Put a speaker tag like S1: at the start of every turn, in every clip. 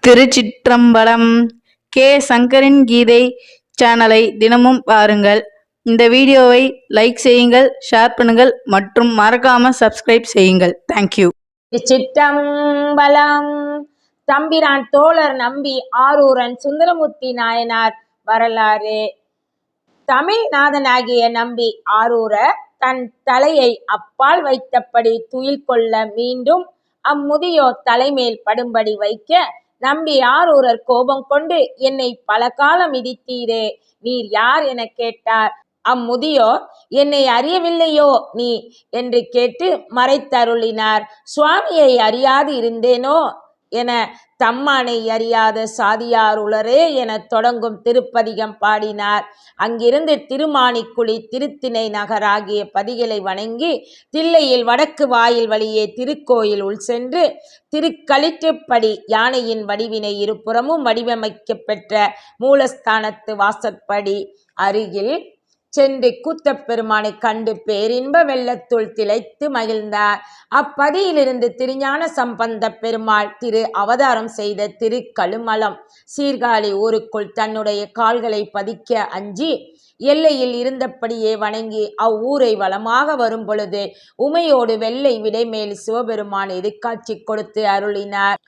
S1: திருச்சிற்றம்பலம். K சங்கரின் கீதை சேனலை தினமும் பாருங்கள். இந்த வீடியோவை லைக் செய்யுங்கள், ஷேர் பண்ணுங்கள் மற்றும் மறக்காம சப்ஸ்கிரைப் செய்யுங்கள். தேங்க்யூ.
S2: திருச்சிற்றம்பலம். தம்பிரான் தோழர் நம்பி ஆரூரன் சுந்தரமூர்த்தி நாயனார் வரலாறு. தமிழ்நாதனாகிய நம்பி ஆரூரர் தன் தலையை அப்பால் வைத்தபடி துயில் கொள்ள மீண்டும் அம்முதியோர் தலைமேல் படும்படி வைக்க நம்பி ஆரூரர் கோபம் கொண்டு, என்னை பல காலம் மிதித்தீரே, நீர் யார் என கேட்டார். அம்முதியோர், என்னை அறியவில்லையோ நீ என்று கேட்டு மறைத்தருளினார். சுவாமியை அறியாது இருந்தேனோ என தம்மானை அறியாத சாதியார் உளரே என தொடங்கும் திருப்பதிகம் பாடினார். அங்கிருந்து திருமாணிக்குழி, திருத்திணை நகர் ஆகிய பதிகளை வணங்கி தில்லையில் வடக்கு வாயில் வழியே திருக்கோயில் உள் சென்று திருக்களிற்றுப்படி யானையின் வடிவினை இருபுறமும் வடிவமைக்கப்பெற்ற மூலஸ்தானத்து வாசற்படி அருகில் சென்று கூத்தப்பெருமானை கண்டு பேரின்ப வெள்ளத்துள் திளைத்து மகிழ்ந்தார். அப்பதியிலிருந்து திருஞான சம்பந்த பெருமாள் திரு அவதாரம் செய்த திருக்கழுமலம் சீர்காழி ஊருக்குள் தன்னுடைய கால்களை பதிக்க அஞ்சி எல்லையில் இருந்தபடியே வணங்கி அவ்வூரை வளமாக வரும் பொழுது உமையோடு வெள்ளை விடைமேல் சிவபெருமான் எதிர்காட்சி கொடுத்து அருளினார்.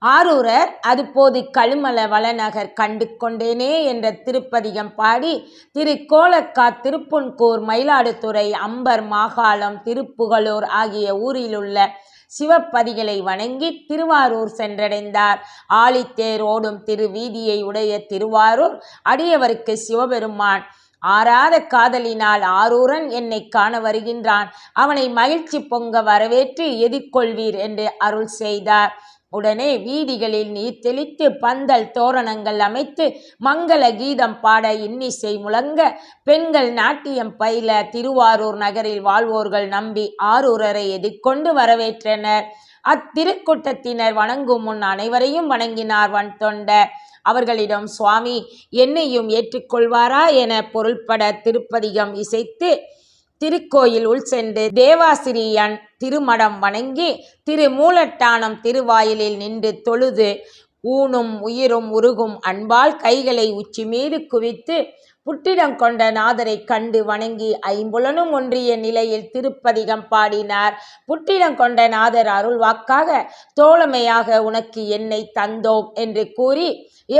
S2: ஆரூரர் அதுபோது கழுமல வளநகர் கண்டு கொண்டேனே என்ற திருப்பதிகம் பாடி திருக்கோலக்கா, திருப்புன்கூர், மயிலாடுதுறை, அம்பர், மாகாளம், திருப்புகலூர் ஆகிய ஊரிலுள்ள சிவப்பதிகளை வணங்கி திருவாரூர் சென்றடைந்தார். ஆழித்தேர் ஓடும் திருவீதியை உடைய திருவாரூர் அடியவருக்கு சிவபெருமான் ஆறாத காதலினால் ஆரூரன் என்னை காண வருகின்றான், அவனை மகிழ்ச்சி பொங்க வரவேற்று எதிர்கொள்வீர் என்று அருள் செய்தார். உடனே வீதிகளில் நீர் தெளித்து பந்தல் தோரணங்கள் அமைத்து மங்கள கீதம் பாட இன்னிசை முழங்க பெண்கள் நாட்டியம் பயில திருவாரூர் நகரில் வாழ்வோர்கள் நம்பி ஆரூரரை எதிர்கொண்டு வரவேற்றனர். அத்திருக்கூட்டத்தினர் வணங்கும் முன் அனைவரையும் வணங்கினார் வன் தொண்டர். அவர்களிடம், சுவாமி என்னையும் ஏற்றுக்கொள்வாரா என பொருள்பட திருப்பதிகம் இசைத்து திருக்கோயில் உள் சென்று தேவாசிரியன் திருமடம் வணங்கி திருமூலட்டானம் திருவாயிலில் நின்று தொழுது ஊனும் உயிரும் உருகும் அன்பால் கைகளை உச்சி மீது குவித்து புட்டிடம் கொண்ட நாதரை கண்டு வணங்கி ஐம்புலனும் ஒன்றிய நிலையில் திருப்பதிகம் பாடினார். புட்டிடம் கொண்ட நாதர் அருள்வாக்காக, தோழமையாக உனக்கு என்னை தந்தோம் என்று கூறி,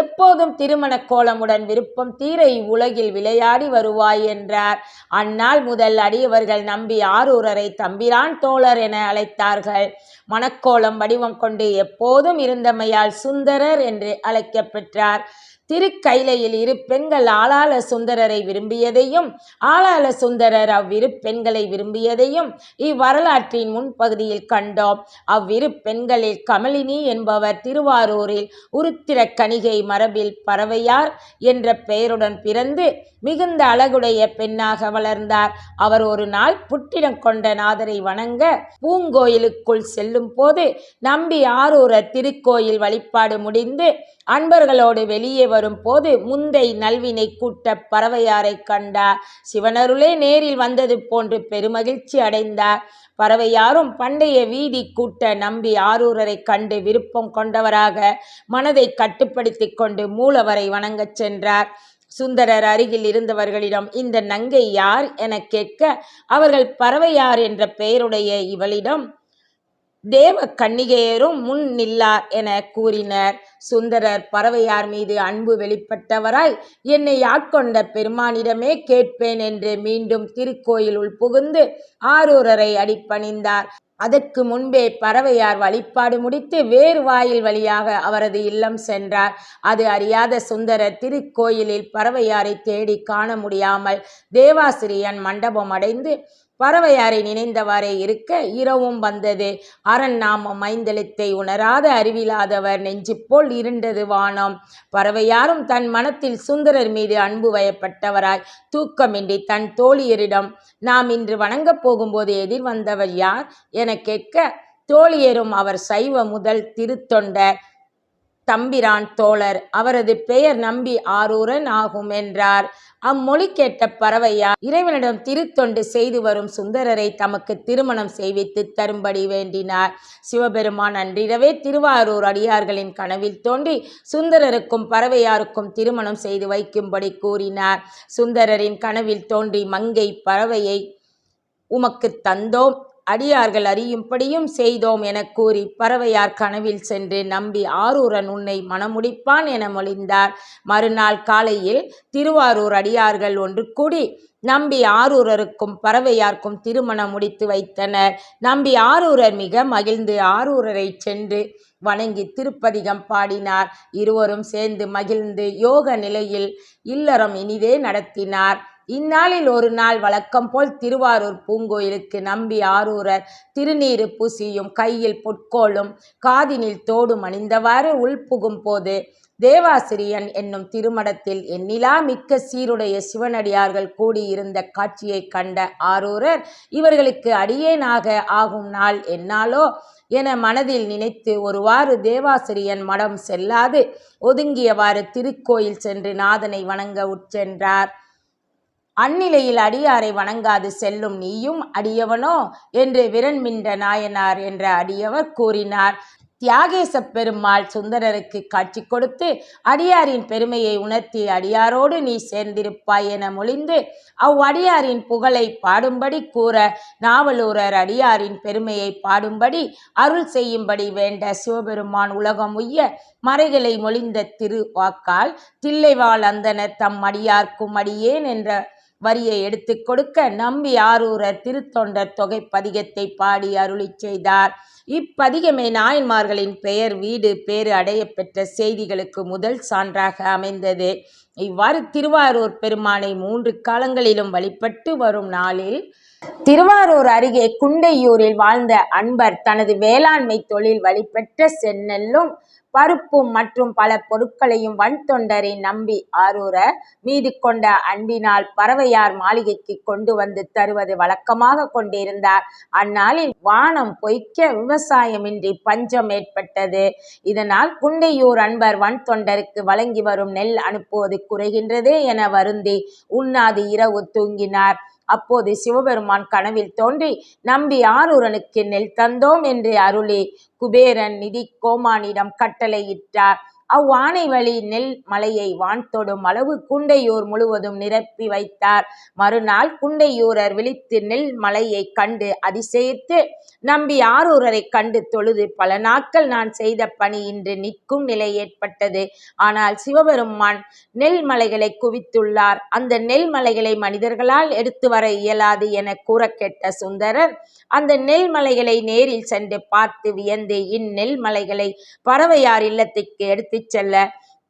S2: எப்போதும் திருமண கோலமுடன் விருப்பம் தீர இவ்வுலகில் விளையாடி வருவாய் என்றார். அந்நாள் முதல் அடியவர்கள் நம்பி ஆரூரரை தம்பிரான் தோழர் என அழைத்தார்கள். மணக்கோலம் வடிவம் கொண்டு எப்போதும் இருந்தமையால் சுந்தரர் என்று அழைக்கப்பெற்றார். திருக்கைலையில் இரு பெண்கள் ஆளாள சுந்தரரை விரும்பியதையும் ஆளாள சுந்தரர் அவ்விரு பெண்களை விரும்பியதையும் இவ்வரலாற்றின் முன்பகுதியில் கண்டோம். அவ்விரு பெண்களில் கமலினி என்பவர் திருவாரூரில் உருத்திர கணிகை மரபில் பறவையார் என்ற பெயருடன் பிறந்து மிகுந்த அழகுடைய பெண்ணாக வளர்ந்தார். அவர் ஒரு நாள் புட்டிடம் கொண்ட நாதரை வணங்க பூங்கோயிலுக்குள் செல்லும் போது நம்பி ஆரூரர் திருக்கோயில் வழிபாடு முடிந்து அன்பர்களோடு வெளியே வரும் போது முந்தை நல்வினை கூட்ட பறவையாரை கண்டார். சிவனருளே நேரில் வந்தது போன்று பெருமகிழ்ச்சி அடைந்தார். பறவையாரும் பண்டைய வீதி கூட்ட நம்பி ஆரூரரை கண்டு விருப்பம் கொண்டவராக மனதை கட்டுப்படுத்தி கொண்டு மூலவரை வணங்கச் சென்றார். சுந்தரர் அருகில் இருந்தவர்களிடம், இந்த நங்கை யார் என கேட்க, அவர்கள் பறவையார் என்ற பெயருடைய இவளிடம் தேவ கன்னிகையரும் முன் நில்லார் என கூறினர். சுந்தரர் பறவையார் மீது அன்பு வெளிப்பட்டவராய், என்னை ஆட்கொண்ட பெருமானிடமே கேட்பேன் என்று மீண்டும் திருக்கோயிலுள் புகுந்து ஆரூரரை அடிப்பணிந்தார். அதற்கு முன்பே பறவையார் வழிபாடு முடித்து வேறு வாயில் வழியாக அவரது இல்லம் சென்றார். அது அறியாத சுந்தரர் திருக்கோயிலில் பறவையாரை தேடி காண முடியாமல் தேவாசிரியன் மண்டபம் அடைந்து பறவையாரை நினைந்தவாறே இருக்க இரவும் வந்தது. அரண் நாமம் ஐந்தெழுத்தை உணராத அறிவிலாதவர் நெஞ்சு போல் இருண்டது வானம். பறவையாரும் தன் மனத்தில் சுந்தரர் மீது அன்பு வயப்பட்டவராய் தூக்கமின்றி தன் தோழியரிடம், நாம் இன்று வணங்கப் போகும்போது எதிர் வந்தவர் யார் என கேட்க, தோழியரும் அவர் சைவ முதல் திருத்தொண்டர் தம்பிரான் தோழர், அவரது பெயர் நம்பி ஆரூரன் ஆகும் என்றார். அம்மொழி கேட்ட பறவையார் இறைவனிடம் திருத்தொண்டு செய்து வரும் சுந்தரரை தமக்கு திருமணம் செய்வித்து தரும்படி வேண்டினார். சிவபெருமான் அன்றிரவே திருவாரூர் அடியார்களின் கனவில் தோன்றி சுந்தரருக்கும் பறவையாருக்கும் திருமணம் செய்து வைக்கும்படி கூறினார். சுந்தரரின் கனவில் தோன்றி மங்கை பறவையை உமக்கு தந்தோம், அடியார்கள் அறியும்படியும் செய்தோம் என கூறி பறவையார் கனவில் சென்று நம்பி ஆரூரன் உன்னை மணமுடிப்பான் என மொழிந்தார். மறுநாள் காலையில் திருவாரூர் அடியார்கள் ஒன்று கூடி நம்பி ஆரூரருக்கும் பறவையார்க்கும் திருமணம் முடித்து வைத்தனர். நம்பி ஆரூரர் மிக மகிழ்ந்து ஆரூரரை சென்று வணங்கி திருப்பதிகம் பாடினார். இருவரும் சேர்ந்து மகிழ்ந்து யோக நிலையில் இல்லறம் இனிதே நடத்தினார். இந்நாளில் ஒரு நாள் வழக்கம் போல் திருவாரூர் பூங்கோயிலுக்கு நம்பி ஆரூரர் திருநீறு பூசியும் கையில் பொற்கோலும் காதினில் தோடும் அணிந்தவாறு உள்புகும் போது தேவாசிரியன் என்னும் திருமடத்தில் எண்ணிலா மிக்க சீருடைய சிவனடியார்கள் கூடியிருந்த காட்சியை கண்ட ஆரூரர் இவர்களுக்கு அடியேனாக ஆகும் நாள் என்னாலோ என மனதில் நினைத்து ஒருவாறு தேவாசிரியன் மடம் செல்லாது ஒதுங்கியவாறு திருக்கோயில் சென்று நாதனை வணங்க உட்சென்றார். அந்நிலையில் அடியாரை வணங்காது செல்லும் நீயும் அடியவனோ என்று விரண்மின்ற நாயனார் என்ற அடியவர் கூறினார். தியாகேச பெருமாள் சுந்தரருக்கு காட்சி கொடுத்து அடியாரின் பெருமையை உணர்த்தி அடியாரோடு நீ சேர்ந்திருப்பாய் என மொழிந்து அவ்வடியாரின் புகழை பாடும்படி கூற நாவலூரர் அடியாரின் பெருமையை பாடும்படி அருள் செய்யும்படி வேண்ட சிவபெருமான் உலகம் உய்ய மறைகளை மொழிந்த திருவாக்கால் தில்லைவாழ் அந்தனர் தம் அடியார்க்கும் அடியேன் என்ற வரியை எடுத்து கொடுக்க நம்பி ஆரூரர் திருத்தொண்டர் தொகை பதிகத்தை பாடி அருளி செய்தார். இப்பதிகமே நாயன்மார்களின் பெயர் வீடு பேறு அடைய பெற்ற செய்திகளுக்கு முதல் சான்றாக அமைந்தது. இவ்வாறு திருவாரூர் பெருமானை 3 காலங்களிலும் வழிபட்டு வரும் நாளில் திருவாரூர் அருகே குண்டையூரில் வாழ்ந்த அன்பர் தனது வேளாண்மை தொழில் வழிபெற்ற செந்நெல்லும் பருப்பும் மற்றும் பல பொருட்களையும் வன்தொண்டரின் நம்பி ஆரூரர் மீது கொண்ட அன்பினால் பறவையார் மாளிகைக்கு கொண்டு வந்து தருவது வழக்கமாக கொண்டிருந்தார். அந்நாளில் வானம் பொய்க்க விவசாயமின்றி பஞ்சம் ஏற்பட்டது. இதனால் குண்டையூர் அன்பர் வன்தொண்டருக்கு வழங்கி வரும் நெல் அனுப்புவது குறைகின்றதே என வருந்தி உண்ணாது இரவு தூங்கினார். அப்போது சிவபெருமான் கனவில் தோன்றி நம்பி ஆரூரனுக்கு நெல் தந்தோம் என்று அருளி குபேரன் நிதி கோமானிடம் கட்டளையிட்டார். அவ்வானை வழி நெல் மலையை வான் தொடும் அளவு குண்டையூர் முழுவதும் நிரப்பி வைத்தார். மறுநாள் குண்டையூரர் விழித்து நெல் மலையை கண்டு அதிசயித்து நம்பி ஆரூரரை கண்டு தொழுது பல நாட்கள் நான் செய்த பணி இன்று நிற்கும் நிலை ஏற்பட்டது. ஆனால் சிவபெருமான் நெல் மலைகளை குவித்துள்ளார். அந்த நெல் மலைகளை மனிதர்களால் எடுத்து வர இயலாது என கூற கேட்ட சுந்தரர் அந்த நெல் மலைகளை நேரில் சென்று பார்த்து வியந்து இந்நெல் மலைகளை பறவையார் இல்லத்துக்கு எடுத்து செல்ல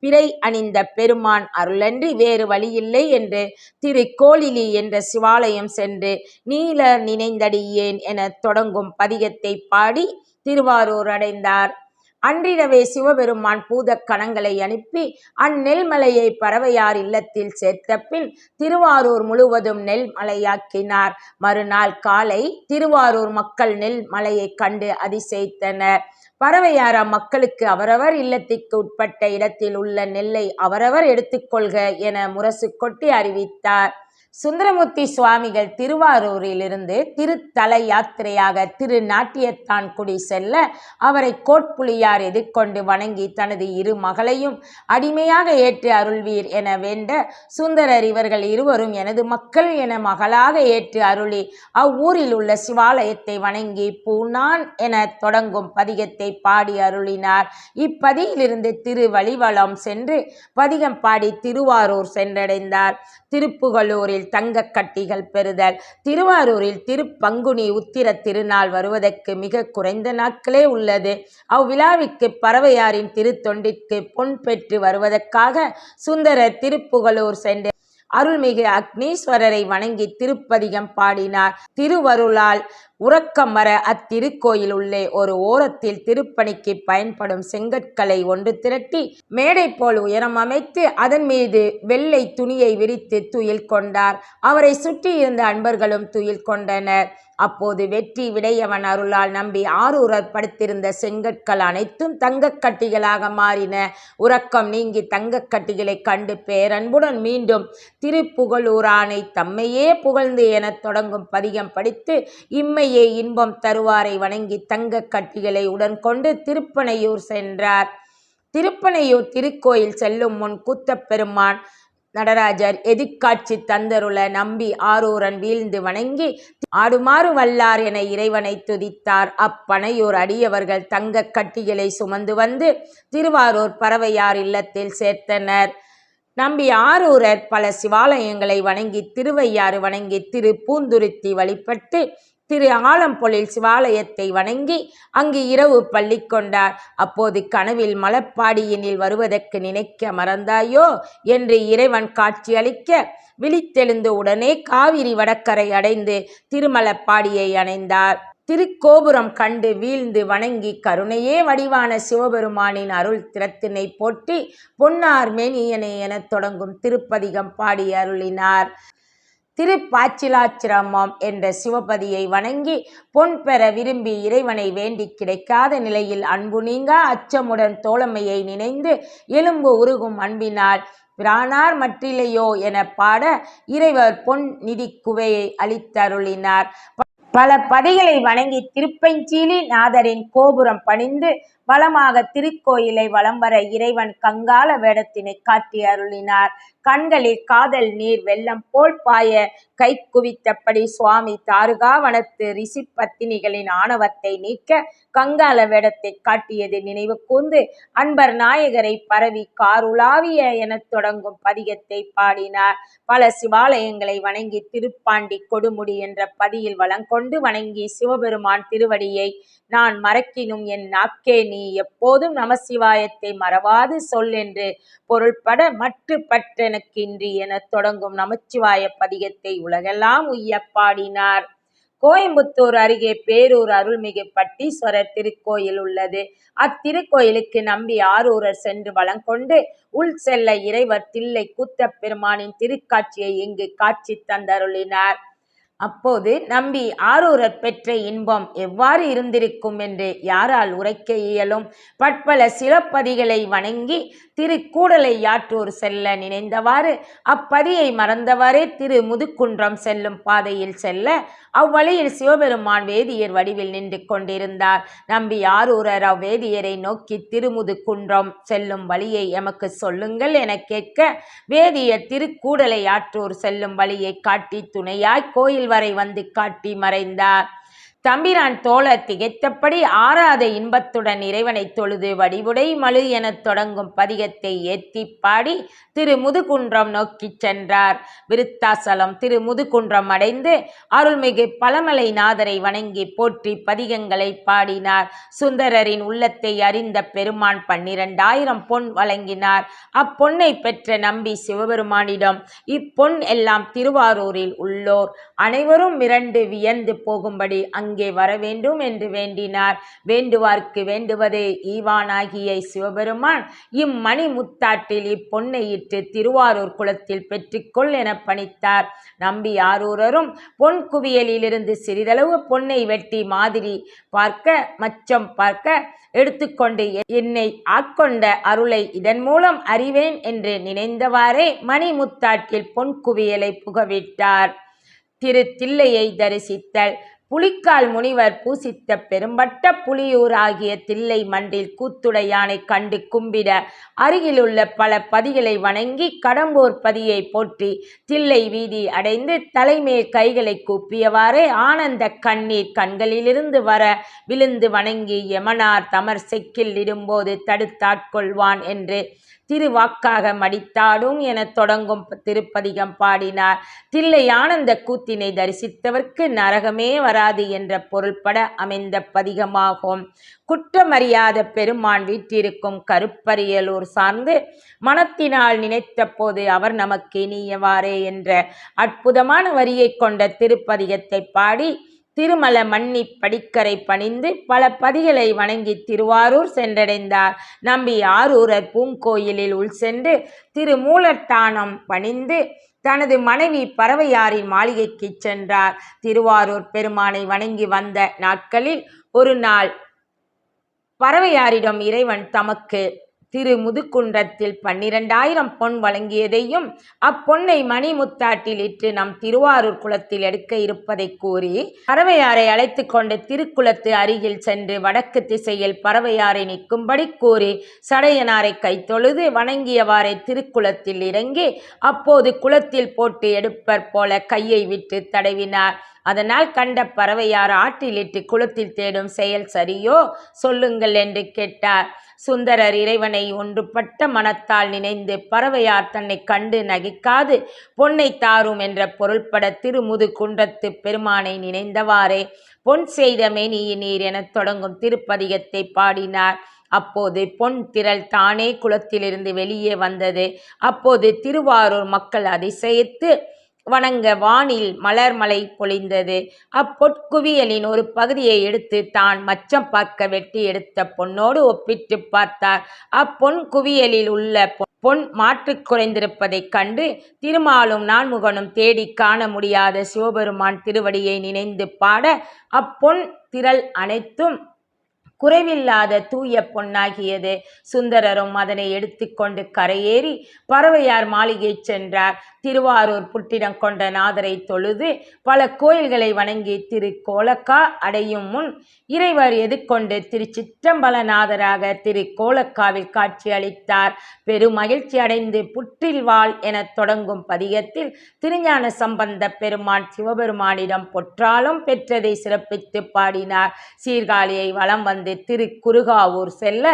S2: பிறை அணிந்த பெருமான் அருளன்றி வேறு வழியில்லை என்று திருக்கோளிலி என்ற சிவாலயம் சென்று நீல நினைந்தடியேன் என தொடங்கும் பதிகத்தை பாடி திருவாரூர் அடைந்தார். அன்றிரவே சிவபெருமான் பூத கணங்களை அனுப்பி அந்நெல்மலையை பறவையார் இல்லத்தில் சேர்த்த பின் திருவாரூர் முழுவதும் நெல் மலையாக்கினார். மறுநாள் காலை திருவாரூர் மக்கள் நெல் மலையை கண்டு அதிசயித்தனர். பறவையார் அம்மக்களுக்கு அவரவர் இல்லத்திற்கு உட்பட்ட இடத்தில் உள்ள நெல்லை அவரவர் எடுத்துக்கொள்க என முரசு கொட்டி அறிவித்தார். சுந்தரமூர்த்தி சுவாமிகள் திருவாரூரிலிருந்து திருத்தல யாத்திரையாக திருநாட்டியத்தான்குடி செல்ல அவரை கோட்புலியார் எதிர்கொண்டு வணங்கி தனது 2 மகளையும் அடிமையாக ஏற்று அருள்வீர் என வேண்ட சுந்தரர் இவர்கள் இருவரும் எனது மக்கள் என மகளாக ஏற்று அருளி அவ்வூரில் உள்ள சிவாலயத்தை வணங்கி பூனான் என தொடங்கும் பதிகத்தை பாடி அருளினார். இப்பதியிலிருந்து திருவழிவலம் சென்று பதிகம் பாடி திருவாரூர் சென்றடைந்தார். திருப்புகலூரில் தங்க கட்டிகள் பெறுதல். திருவாரூரில் திருப்பங்குனி உத்திர திருநாள் வருவதற்கு மிக குறைந்த நாட்களே உள்ளது. அவ்விழாவிற்கு பறவையாரின் திருத்தொண்டிற்கு பொன் பெற்று வருவதற்காக சுந்தரர் திருப்புகலூர் சென்று அருள்மிகு அக்னீஸ்வரரை வணங்கி திருப்பதிகம் பாடினார். திருவருளால் உறக்கம் வர அத்திருக்கோயில் உள்ளே ஒரு ஓரத்தில் திருப்பணிக்கு பயன்படும் செங்கற்களை ஒன்று திரட்டி மேடை போல் உயரம் அமைத்து அதன் மீது வெள்ளை துணியை விரித்து துயில் கொண்டார். அவரை சுற்றியிருந்த அன்பர்களும் துயில் கொண்டனர். அப்போது வெற்றி விடையவன் அருளால் நம்பி ஆரூரர் படுத்திருந்த செங்கற்கள் அனைத்தும் தங்கக்கட்டிகளாக மாறின. உறக்கம் நீங்கி தங்கக்கட்டிகளை கண்டு பேரன்புடன் மீண்டும் திருப்புகழூரானை தம்மையே புகழ்ந்து எனத் தொடங்கும் பதிகம் படித்து இம்மையே இன்பம் தருவாரை வணங்கி தங்கக்கட்டிகளை உடன் கொண்டு திருப்பனையூர் சென்றார். திருப்பனையூர் திருக்கோயில் செல்லும் முன் கூத்தப்பெருமான் நடராஜர் எதிர்காட்சி தந்தருள நம்பி ஆரூரன் வீழ்ந்து வணங்கி ஆடுமாறு வல்லார் என இறைவனை துதித்தார். அப்பனையூர் அடியவர்கள் தங்க கட்டிகளை சுமந்து வந்து திருவாரூர் பறவையார் இல்லத்தில் சேர்த்தனர். நம்பி ஆரூரர் பல சிவாலயங்களை வணங்கி திருவையாறு வணங்கி திரு பூந்துருத்தி வழிபட்டு திரு ஆலம்பொழில் சிவாலயத்தை வணங்கி அங்கு இரவு பள்ளி கொண்டார். அப்போது கனவில் மலப்பாடியினில் வருவதற்கு நினைக்க மறந்தாயோ என்று இறைவன் காட்சியளிக்க விழித்தெழுந்து உடனே காவிரி வடக்கரை அடைந்து திருமலப்பாடியை அணைந்தார். திருக்கோபுரம் கண்டு வீழ்ந்து வணங்கி கருணையே வடிவான சிவபெருமானின் அருள் திறத்தினை போற்றி பொன்னார் மேனியனே எனத் தொடங்கும் திருப்பதிகம் பாடி அருளினார். திருப்பாச்சிலாச்சிரமம் என்ற சிவபதியை வணங்கி பொன் பெற விரும்பி இறைவனை வேண்டி கிடைக்காத நிலையில் அன்பு நீங்கா அச்சமுடன் தோழமையை நினைந்து எலும்பு உருகும் அன்பினால் பிரானார் மற்றிலையோ என பாட இறைவர் பொன் நிதி குவையை அளித்தருளினார். பல பதிகளை வணங்கி திருப்பஞ்சீலி நாதரின் கோபுரம் பணிந்து வளமாக திருக்கோயிலை வலம் வர இறைவன் கங்கால வேடத்தினை காட்டி அருளினார். கண்களில் காதல் நீர் வெள்ளம் போல் பாய கை குவித்தபடி சுவாமி தாருகாவனத்து ரிஷி பத்தினிகளின் ஆணவத்தை நீக்க கங்கால வேடத்தை காட்டியது நினைவு கூர்ந்து அன்பர் நாயகரை பரவி காருலாவிய எனத் தொடங்கும் பதிகத்தை பாடினார். பல சிவாலயங்களை வணங்கி திருப்பாண்டி கொடுமுடி என்ற பதியில் வளங்கொண்டு வணங்கி சிவபெருமான் திருவடியை நான் மறக்கினும் என் நாக்கே நீ எப்போதும் நமசிவாயத்தை மறவாது சொல் என்று பொருள்பட மற்று பற்றெனக்கின்றி எனத் தொடங்கும் நமச்சிவாய பதிகத்தை உலகெல்லாம் உய்ய பாடினார். கோயம்புத்தூர் அருகே பேரூர் அருள்மிகு பட்டீஸ்வரர் திருக்கோயில் உள்ளது. அத்திருக்கோயிலுக்கு நம்பி ஆரூரர் சென்று வளங்கொண்டு உள் செல்ல இறைவர் தில்லை கூத்தப் பெருமானின் திருக்காட்சியை இங்கு காட்சி தந்தருளினார். அப்போது நம்பி ஆரூரர் பெற்ற இன்பம் எவ்வாறு இருந்திருக்கும் என்று யாரால் உரைக்க இயலும்? பற்பல சிலப்பதிகளை வணங்கி திரு கூடலை யாற்றூர் செல்ல நினைந்தவாறு அப்பதியை மறந்தவாறே திரு முதுகுன்றம் செல்லும் பாதையில் செல்ல அவ்வழியில் சிவபெருமான் வேதியர் வடிவில் நின்று கொண்டிருந்தார். நம்பி ஆரூரர் அவ்வேதியரை நோக்கி திருமுதுகுன்றம் செல்லும் வழியை எமக்கு சொல்லுங்கள் என கேட்க வேதியர் திருக்கூடலை ஆற்றூர் செல்லும் வழியை காட்டி துணையாய் கோயில் வரை வந்து காட்டி மறைந்தார். தம்பிரான் தோழர் திகைத்தபடி ஆறாத இன்பத்துடன் இறைவனை தொழுது வடிவுடை மழு எனத் தொடங்கும் பதிகத்தை ஏத்தி பாடி திரு முதுகுன்றம் நோக்கி சென்றார். விருத்தாசலம் திரு முதுகுன்றம் அடைந்து அருள்மிகு பழமலை நாதரை வணங்கி போற்றி பதிகங்களை பாடினார். சுந்தரரின் உள்ளத்தை அறிந்த பெருமான் 12,000 பொன் வழங்கினார். அப்பொன்னை பெற்ற நம்பி சிவபெருமானிடம் இப்பொன் எல்லாம் திருவாரூரில் உள்ளோர் அனைவரும் மிரண்டு வியந்து போகும்படி அங்கே வர வேண்டும் என்று வேண்டினார். வேண்டுவார்க்கு வேண்டுவதே ஈவானாகிய சிவபெருமான் இம்மணி முத்தாட்டில் இப்பொன்னை இட்டு திருவாரூர் குளத்தில் பெற்றுக்கொள் என பணித்தார். நம்பி ஆரூரரும் பொன் குவியலிலிருந்து சிறிதளவு பொன்னை வெட்டி மாதிரி பார்க்க மச்சம் பார்க்க எடுத்துக்கொண்டு என்னை ஆட்கொண்ட அருளை இதன் மூலம் அறிவேன் என்று நினைந்தவாறே மணிமுத்தாட்டில் பொன் குவியலை புகவிட்டார். திரு தில்லையை தரிசித்தல். புலிக்கால் முனிவர் பூசித்த பெரும்பட்ட புலியூர் ஆகிய தில்லை மண்டில் கூத்துடையானை கண்டு கும்பிட அருகிலுள்ள பல பதிகளை வணங்கி கடம்பூர் பதியை போற்றி தில்லை வீதி அடைந்து தலைமேல் கைகளை கூப்பியவாறே ஆனந்த கண்ணீர் கண்களிலிருந்து வர விழுந்து வணங்கி யமனார் தமர் செக்கில் இடும்போது தடுத்தாட்கொள்வான் என்று திருவாக்காக மடித்தாடும் என தொடங்கும் திருப்பதிகம் பாடினார். தில்லை ஆனந்த கூத்தினை தரிசித்தவர்க்கு நரகமே வராது என்ற பொருள்பட அமைந்த பதிகமாகும். குற்றமறியாத பெருமான் வீற்றிருக்கும் கருப்பரியலூர் சார்ந்து மனத்தினால் நினைத்த போது அவர் நமக்கு இனியவாறே என்ற அற்புதமான வரியை கொண்ட திருப்பதிகத்தை பாடி திருமல மன்னி படிக்கரை பணிந்து பல பதிகளை வணங்கி திருவாரூர் சென்றடைந்தார். நம்பி ஆரூரர் பூங்கோயிலில் உள் சென்று திருமூலட்டானம் பணிந்து தனது மனைவி பறவையாரின் மாளிகைக்கு சென்றார். திருவாரூர் பெருமானை வணங்கி வந்த நாட்களில் ஒரு நாள் பறவையாரிடம் இறைவன் தமக்கு திருமுதுகுன்றத்தில் 12,000 பொன் வழங்கியதையும் அப்பொன்னை மணிமுத்தாட்டில் இட்டு நம் திருவாரூர் குளத்தில் எடுக்க இருப்பதை கூறி பறவையாரை அழைத்து கொண்டு திருக்குளத்து அருகில் சென்று வடக்கு திசையில் பறவையாரை நிற்கும்படி கூறி சடையனாரை கைத்தொழுது வணங்கியவாறே திருக்குளத்தில் இறங்கி அப்போது குளத்தில் போட்டு எடுப்பர் போல கையை விட்டு தடவினார். அதனால் கண்ட பறவையார் ஆற்றிலிட்டு குளத்தில் தேடும் செயல் சரியோ சொல்லுங்கள் என்று கேட்டார். சுந்தரர் இறைவனை ஒன்றுபட்ட மனத்தால் நினைந்து பறவையார் தன்னை கண்டு நகைக்காது பொன்னை தாரும் என்ற பொருள்பட திருமுதுகுன்றத்து பெருமானை நினைந்தவாறே பொன் செய்த மேனியினீர் எனத் தொடங்கும் திருப்பதிகத்தை பாடினார். அப்போது பொன் திரள் தானே குளத்திலிருந்து வெளியே வந்தது. அப்போது திருவாரூர் மக்கள் அதிசயித்து வணங்க வானில் மலர்மலை பொழிந்தது. அப்பொற்குவியலின் ஒரு பகுதியை எடுத்து தான் மச்சம் பார்க்க வெட்டி எடுத்த பொன்னோடு ஒப்பிட்டு பார்த்தார். அப்பொன் குவியலில் உள்ள பொன் மாற்று குறைந்திருப்பதைக் கண்டு திருமாலும் நான்முகனும் தேடி காண முடியாத சிவபெருமான் திருவடியை நினைந்து பாட அப்பொன் திரள் அனைத்தும் குறைவில்லாத தூய பொன்னாகியது. சுந்தரரும் அதனை எடுத்துக்கொண்டு கரையேறி பறவையார் மாளிகை சென்றார். திருவாரூர் புட்டிடம் கொண்ட நாதரை தொழுது பல கோயில்களை வணங்கி திரு கோலக்கா அடையும் முன் இறைவர் எதிர்கொண்டு திருச்சிற்றம்பலநாதராக திரு கோலக்காவில் காட்சி அளித்தார். பெருமகிழ்ச்சி அடைந்து புற்றில் வாழ் என தொடங்கும் பதிகத்தில் திருஞான சம்பந்த பெருமான் சிவபெருமானிடம் பொற்றாலும் பெற்றதை சிறப்பித்து பாடினார். சீர்காழியை வலம் வந்து திரு குருகாவூர் செல்ல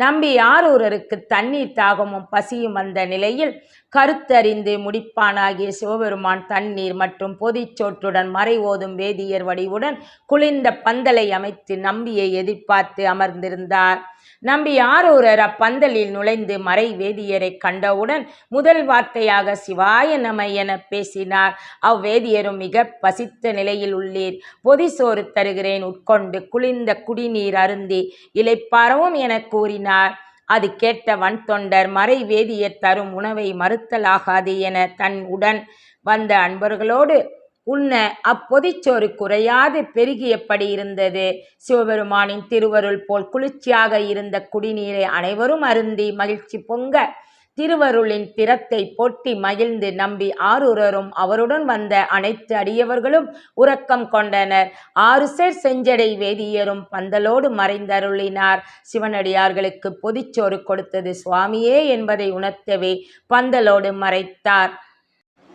S2: நம்பி ஆரூரருக்கு தண்ணீர் தாகமும் பசியும் வந்த நிலையில் கருத்தறிந்து முடிப்பானாகிய சிவபெருமான் தண்ணீர் மற்றும் பொதிச்சோற்றுடன் மறை ஓதும் வேதியர் வடிவுடன் குளிர்ந்த பந்தலை அமைத்து நம்பியை எதிர்பார்த்து அமர்ந்திருந்தார். நம்பி ஆரூரர் அப்பந்தலில் நுழைந்து மறை வேதியரை கண்டவுடன் முதல் வார்த்தையாக சிவாய நம என பேசினார். அவ்வேதியரும் மிக பசித்த நிலையில் உள்ளீர், பொதிசோறு தருகிறேன், உட்கொண்டு குளிர்ந்த குடிநீர் அருந்தி இளைப்பாறவும் என கூறினார். அது கேட்ட வன் தொண்டர் மறை வேதியர் தரும் உணவை மறுத்தலாகாது என தன் உடன் வந்த அன்பர்களோடு உண்ண அப்பொதிச்சோறு குறையாது பெருகியபடி இருந்தது. சிவபெருமானின் திருவருள் போல் குளிர்ச்சியாக இருந்த குடிநீரை அனைவரும் அருந்தி மகிழ்ச்சி பொங்க திருவருளின் திறத்தை போற்றி மகிழ்ந்து நம்பி ஆரூரரும் அவருடன் வந்த அனைத்து அடியவர்களும் உறக்கம் கொண்டனர். 6 சேர் செஞ்சடை வேதியரும் பந்தலோடு மறைந்தருளினார். சிவனடியார்களுக்கு பொதிச்சோறு கொடுத்தது சுவாமியே என்பதை உணர்த்தவே பந்தலோடு மறைத்தார்.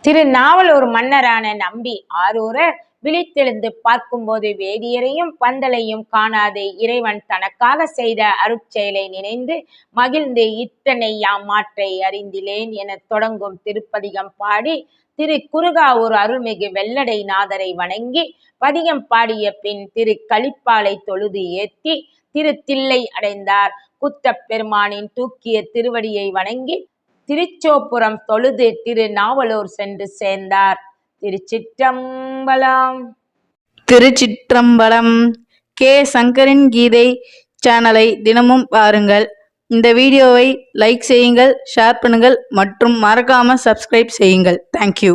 S2: திருநாவலூர் மன்னரான நம்பி ஆரூரர் விழித்தெழுந்து பார்க்கும்போது வேதியரையும் பந்தலையும் காணாது இறைவன் தனக்காக செய்த அருட்செயலை நினைந்து மகிழ்ந்து இத்தனை யாம் மாற்றை அறிந்திலேன் என தொடங்கும் திருப்பதிகம் பாடி திரு குருகாவூர் அருள்மிகு வெள்ளடை நாதரை வணங்கி பதிகம் பாடிய பின் திரு களிப்பாலை தொழுது ஏத்தி திரு தில்லை அடைந்தார். குத்தப் பெருமானின் தூக்கிய திருவடியை வணங்கி திருச்சோப்புரம் தொழுது திருநாவலூர் சென்று சேர்ந்தார். திருச்சிற்றம்பலம்.
S1: திருச்சிற்றம்பலம். கே சங்கரின் கீதை சேனலை தினமும் பாருங்கள். இந்த வீடியோவை லைக் செய்யுங்கள், ஷேர் பண்ணுங்கள் மற்றும் மறக்காம சப்ஸ்கிரைப் செய்யுங்கள். தேங்க்யூ.